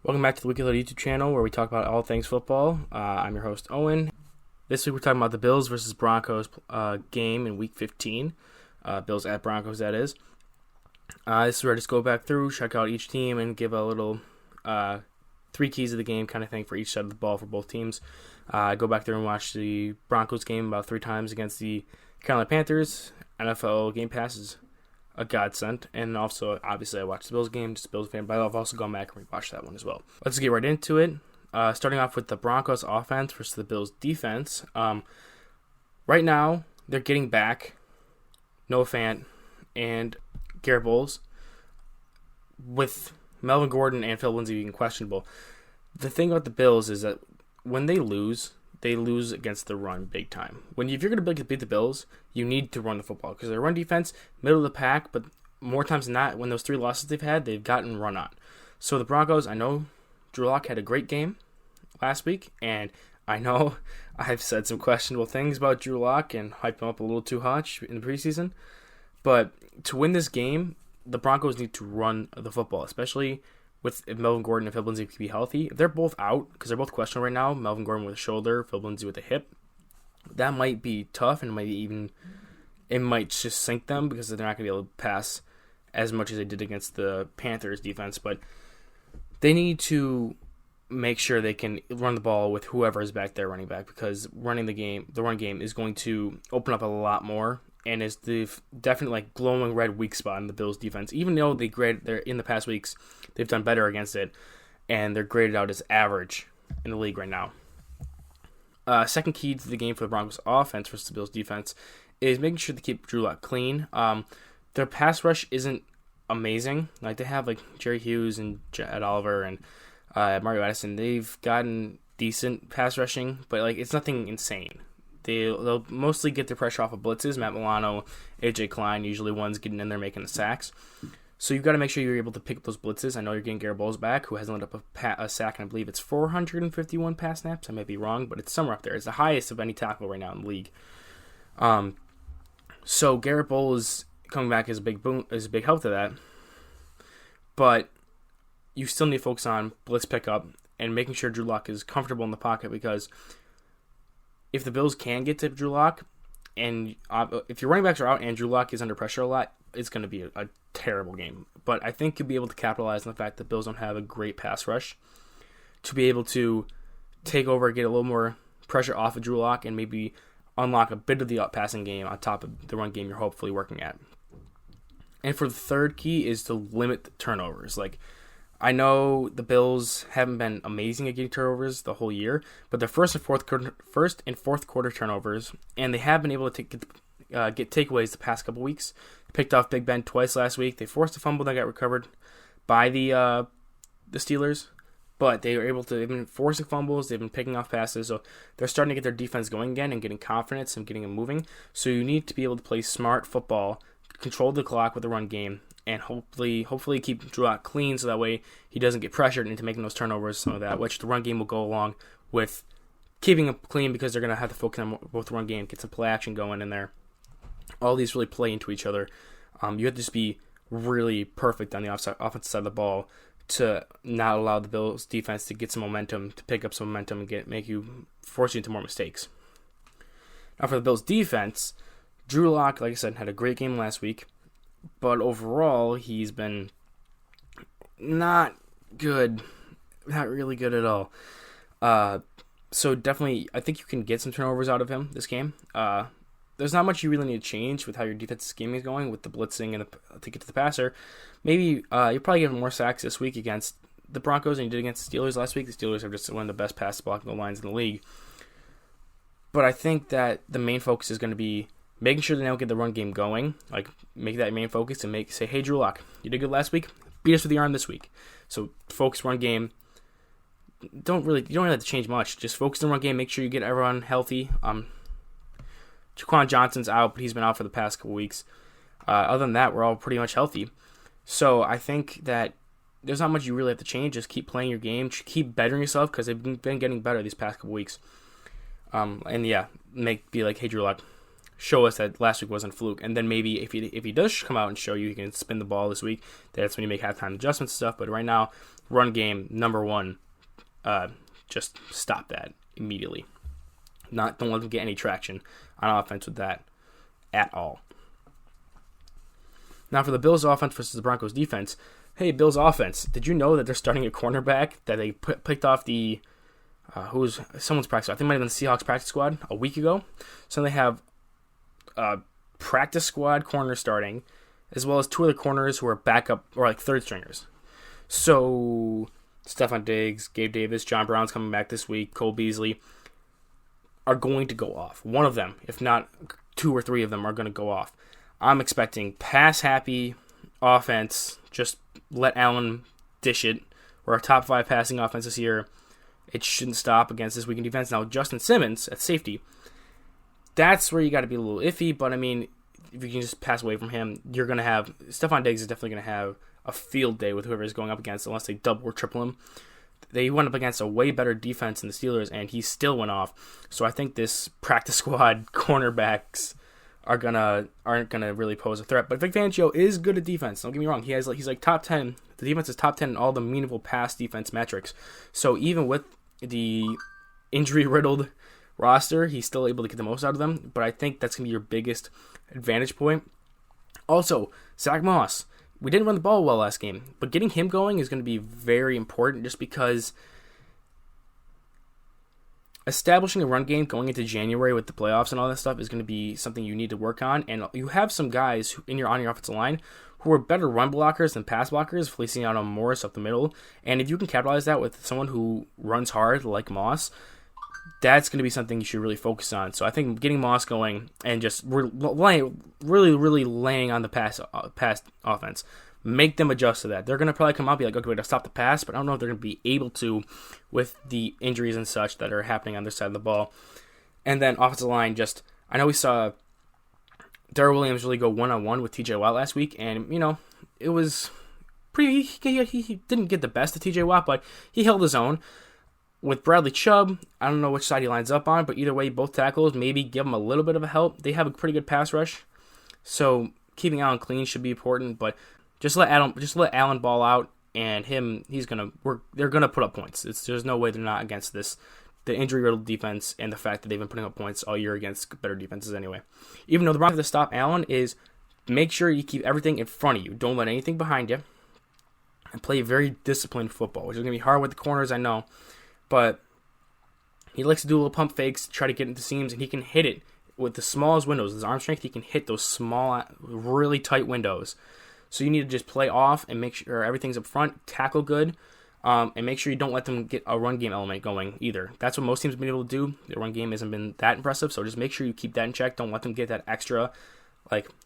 Welcome back to the Weekly Load YouTube channel where we talk about all things football. I'm your host, Owen. This week we're talking about the Bills versus Broncos game in Week 15. Bills at Broncos, that is. This is where I just go back through, check out each team, and give a little three keys of the game kind of thing for each side of the ball for both teams. Go back there and watch the Broncos game about 3 times against the Carolina Panthers. NFL Game Pass is a godsend, and also obviously I watched the Bills game, just a Bills fan, but I've also gone back and rewatched that one as well. Let's get right into it. Starting off with the Broncos Offense versus the Bills Defense. Right now they're getting back Noah Fant and Garrett Bowles, with Melvin Gordon and Phil Lindsay being questionable. The thing about the Bills is that when they lose against the run big time. If you're going to beat the Bills, you need to run the football because their run defense, middle of the pack, but more times than not, when those 3 losses they've had, they've gotten run on. So the Broncos, I know Drew Lock had a great game last week, and I know I've said some questionable things about Drew Lock and hyped him up a little too much in the preseason, but to win this game, the Broncos need to run the football, especially if Melvin Gordon and Phil Lindsay can be healthy. If they're both out, because they're both questionable right now, Melvin Gordon with a shoulder, Phil Lindsay with a hip, that might be tough, and it might just sink them because they're not going to be able to pass as much as they did against the Panthers defense. But they need to make sure they can run the ball with whoever is back there running back, because the run game is going to open up a lot more, and is the definite glowing red weak spot in the Bills defense. Even though they're in the past weeks, they've done better against it, and they're graded out as average in the league right now. Second key to the game for the Broncos offense versus the Bills defense is making sure to keep Drew Lock clean. Their pass rush isn't amazing. They have Jerry Hughes and Ed Oliver and Mario Addison. They've gotten decent pass rushing, but it's nothing insane. They'll mostly get their pressure off of blitzes. Matt Milano, AJ Klein, usually ones getting in there making the sacks. So you've got to make sure you're able to pick up those blitzes. I know you're getting Garrett Bowles back, who hasn't let up a sack, and I believe it's 451 pass snaps. I might be wrong, but it's somewhere up there. It's the highest of any tackle right now in the league. So Garrett Bowles coming back is a big help to that. But you still need to focus on blitz pickup and making sure Drew Lock is comfortable in the pocket, because if the Bills can get to Drew Lock, and if your running backs are out and Drew Lock is under pressure a lot, it's going to be a terrible game. But I think you'll be able to capitalize on the fact that Bills don't have a great pass rush to be able to take over, get a little more pressure off of Drew Lock, and maybe unlock a bit of the passing game on top of the run game you're hopefully working at. And for the third key is to limit the turnovers. I know the Bills haven't been amazing at getting turnovers the whole year, but their first and fourth quarter turnovers, and they have been able to get takeaways the past couple weeks. Picked off Big Ben twice last week. They forced a fumble that got recovered by the Steelers, but they were able to. They've been forcing fumbles. They've been picking off passes, so they're starting to get their defense going again and getting confidence and getting them moving. So you need to be able to play smart football, control the clock with the run game, and hopefully keep Drew Lock clean, so that way he doesn't get pressured into making those turnovers, so that which the run game will go along with keeping him clean, because they're going to have to focus on both the run game, get some play action going in there. All these really play into each other. You have to just be really perfect on the offensive side of the ball to not allow the Bills defense to get some momentum, to pick up some momentum and force you into more mistakes. Now for the Bills defense, Drew Lock, like I said, had a great game last week, but overall he's been not good, not really good at all. So definitely, I think you can get some turnovers out of him this game. There's not much you really need to change with how your defensive scheme is going with the blitzing and to get to the passer. Maybe you'll probably give him more sacks this week against the Broncos than you did against the Steelers last week. The Steelers are just one of the best pass blocking lines in the league. But I think that the main focus is going to be making sure they don't get the run game going. Make that your main focus and say, hey, Drew Lock, you did good last week. Beat us with the arm this week. So focus run game. You don't really have to change much. Just focus on run game. Make sure you get everyone healthy. Jaquan Johnson's out, but he's been out for the past couple weeks. Other than that, we're all pretty much healthy. So I think that there's not much you really have to change. Just keep playing your game. Keep bettering yourself, because they've been getting better these past couple weeks. Be like, hey, Drew Lock, show us that last week wasn't a fluke. And then maybe if he does come out and show you he can spin the ball this week, that's when you make halftime adjustments and stuff. But right now, run game number one. Just stop that immediately. Don't let them get any traction on offense with that at all. Now for the Bills offense versus the Broncos defense. Hey, Bills offense, did you know that they're starting a cornerback that they picked off the someone's practice? I think it might have been the Seahawks practice squad a week ago. So they have a practice squad corner starting, as well as two other corners who are backup or like third stringers. So Stephon Diggs, Gabe Davis, John Brown's coming back this week, Cole Beasley are going to go off. One of them, if not two or three of them, are going to go off. I'm expecting pass-happy offense. Just let Allen dish it. We're a top 5 passing offense this year. It shouldn't stop against this weakened defense. Now, Justin Simmons at safety, that's where you got to be a little iffy. But, I mean, if you can just pass away from him, you're going to have – Stephon Diggs is definitely going to have a field day with whoever he's going up against unless they double or triple him. They went up against a way better defense than the Steelers, and he still went off. So I think this practice squad cornerbacks aren't gonna really pose a threat. But Vic Fangio is good at defense. Don't get me wrong. He's like top 10. The defense is top 10 in all the meaningful pass defense metrics. So even with the injury-riddled roster, he's still able to get the most out of them. But I think that's gonna be your biggest advantage point. Also, Zach Moss. We didn't run the ball well last game, but getting him going is going to be very important just because establishing a run game going into January with the playoffs and all that stuff is going to be something you need to work on. And you have some guys on your offensive line who are better run blockers than pass blockers, Feliciano Morris up the middle. And if you can capitalize that with someone who runs hard like Moss, that's going to be something you should really focus on. So I think getting Moss going and just really laying on the pass offense, make them adjust to that. They're going to probably come out and be like, okay, we got to stop the pass, but I don't know if they're going to be able to with the injuries and such that are happening on their side of the ball. And then offensive line, I know we saw Darrell Williams really go one-on-one with TJ Watt last week, and, it was pretty, he didn't get the best of TJ Watt, but he held his own. With Bradley Chubb, I don't know which side he lines up on, but either way, both tackles, maybe give him a little bit of a help. They have a pretty good pass rush, so keeping Allen clean should be important. But just let Allen ball out, and they're gonna put up points. There's no way they're not against this, the injury-riddled defense, and the fact that they've been putting up points all year against better defenses anyway. Even though the Broncos have to stop Allen is make sure you keep everything in front of you. Don't let anything behind you, and play very disciplined football, which is gonna be hard with the corners, I know. But he likes to do little pump fakes, try to get into seams, and he can hit it with the smallest windows. His arm strength, he can hit those small, really tight windows. So you need to just play off and make sure everything's up front, tackle good, and make sure you don't let them get a run game element going either. That's what most teams have been able to do. The run game hasn't been that impressive, so just make sure you keep that in check. Don't let them get that extra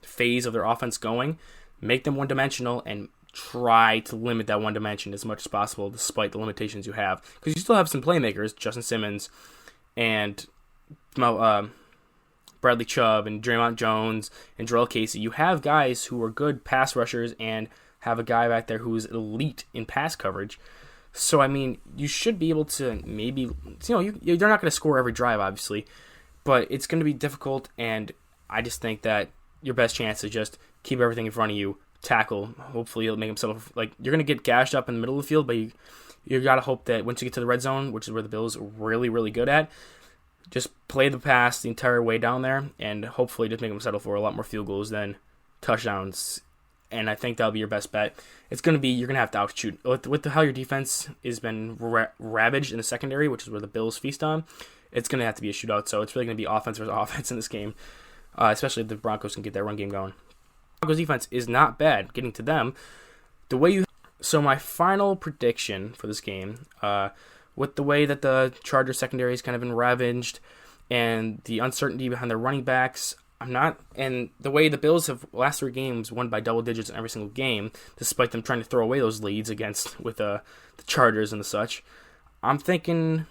phase of their offense going. Make them one-dimensional and try to limit that one dimension as much as possible despite the limitations you have. Because you still have some playmakers, Justin Simmons and Bradley Chubb and Draymond Jones and Jarrell Casey. You have guys who are good pass rushers and have a guy back there who's elite in pass coverage. So, I mean, you should be able to maybe, they're not going to score every drive, obviously, but it's going to be difficult, and I just think that your best chance is just keep everything in front of you, tackle. Hopefully he'll make himself you're gonna get gashed up in the middle of the field, but you gotta hope that once you get to the red zone, which is where the Bills are really, really good at, just play the pass the entire way down there and hopefully just make them settle for a lot more field goals than touchdowns. And I think that'll be your best bet. It's gonna be you're gonna have to outshoot with how your defense has been ravaged in the secondary, which is where the Bills feast on. It's gonna have to be a shootout. So it's really gonna be offense versus offense in this game, especially if the Broncos can get that run game going. Broncos defense is not bad. Getting to them, so my final prediction for this game, with the way that the Chargers secondary has kind of been ravaged, and the uncertainty behind their running backs, and the way the Bills have last 3 games won by double digits in every single game, despite them trying to throw away those leads with the Chargers and the such. I'm thinking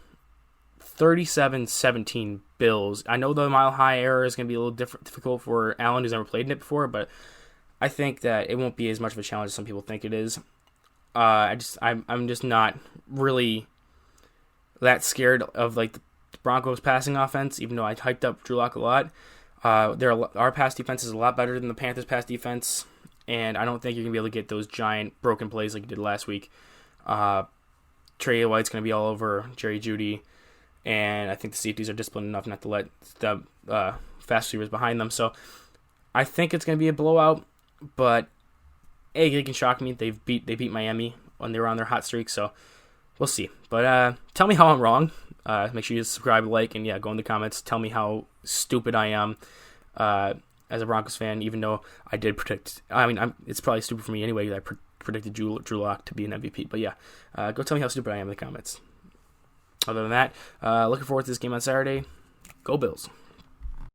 37-17 Bills. I know the Mile High era is going to be a little difficult for Allen, who's never played in it before, but I think that it won't be as much of a challenge as some people think it is. I'm just not really that scared of the Broncos passing offense, even though I hyped up Drew Lock a lot. Our pass defense is a lot better than the Panthers' pass defense, and I don't think you're gonna be able to get those giant broken plays like you did last week. Trey White's going to be all over Jerry Jeudy, and I think the safeties are disciplined enough not to let the fast receivers behind them. So I think it's going to be a blowout, but they can shock me. They beat Miami when they were on their hot streak, so we'll see. But tell me how I'm wrong. Make sure you subscribe, like, and go in the comments. Tell me how stupid I am as a Broncos fan, even though I did predict. I mean, it's probably stupid for me anyway that I predicted Drew Lock to be an MVP. But go tell me how stupid I am in the comments. Other than that, looking forward to this game on Saturday. Go Bills.